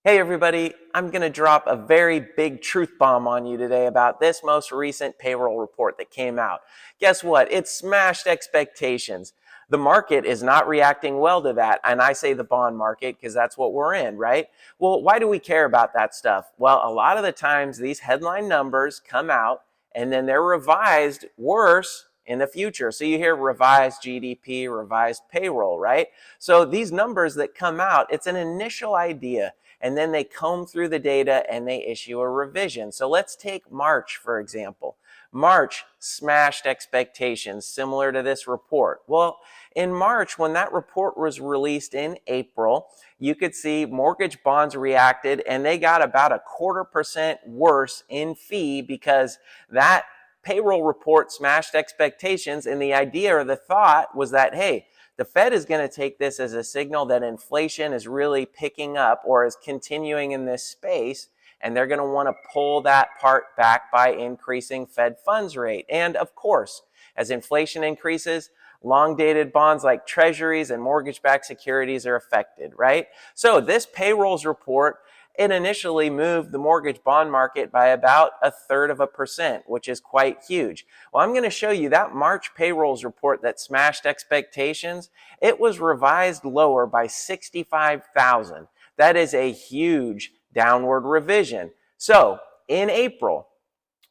Hey everybody, I'm going to drop a very big truth bomb on you today about this most recent payroll report that came out. Guess what? It smashed expectations. The market is not reacting well to that, and I say the bond market because that's what we're in, right? Well, why do we care about that stuff? Well, a lot of the times these headline numbers come out and then they're revised worse in the future. So you hear revised GDP, revised payroll, right? So these numbers that come out, it's an initial idea and then they comb through the data and they issue a revision. So let's take March, for example. March smashed expectations similar to this report. Well, in March, when that report was released in April, you could see mortgage bonds reacted and they got about 0.25% worse in fee because that payroll report smashed expectations. And the idea or the thought was that, hey, the Fed is going to take this as a signal that inflation is really picking up or is continuing in this space, and they're going to want to pull that part back by increasing Fed funds rate. And of course, as inflation increases, long-dated bonds like treasuries and mortgage-backed securities are affected, right? So this payrolls report, it initially moved the mortgage bond market by about 1/3%, which is quite huge. Well, I'm going to show you that March payrolls report that smashed expectations. It was revised lower by 65,000. That is a huge downward revision. So in April,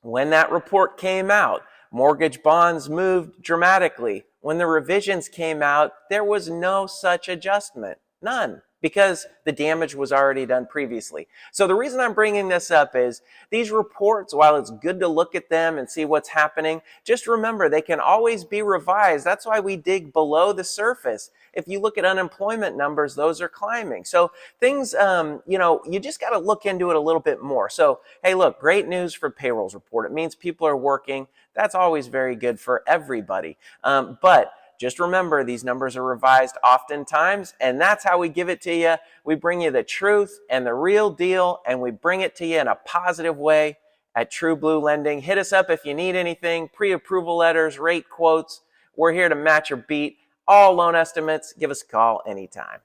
when that report came out, mortgage bonds moved dramatically. When the revisions came out, there was no such adjustment. None, because the damage was already done previously. So the reason I'm bringing this up is these reports, while it's good to look at them and see what's happening, just remember they can always be revised. That's why we dig below the surface. If you look at unemployment numbers, those are climbing. So things, you just got to look into it a little bit more. So, hey, look, great news for payrolls report. It means people are working. That's always very good for everybody. But just remember, these numbers are revised oftentimes, and that's how we give it to you. We bring you the truth and the real deal, and we bring it to you in a positive way at True Blue Lending. Hit us up if you need anything, pre-approval letters, rate quotes. We're here to match or beat all loan estimates. Give us a call anytime.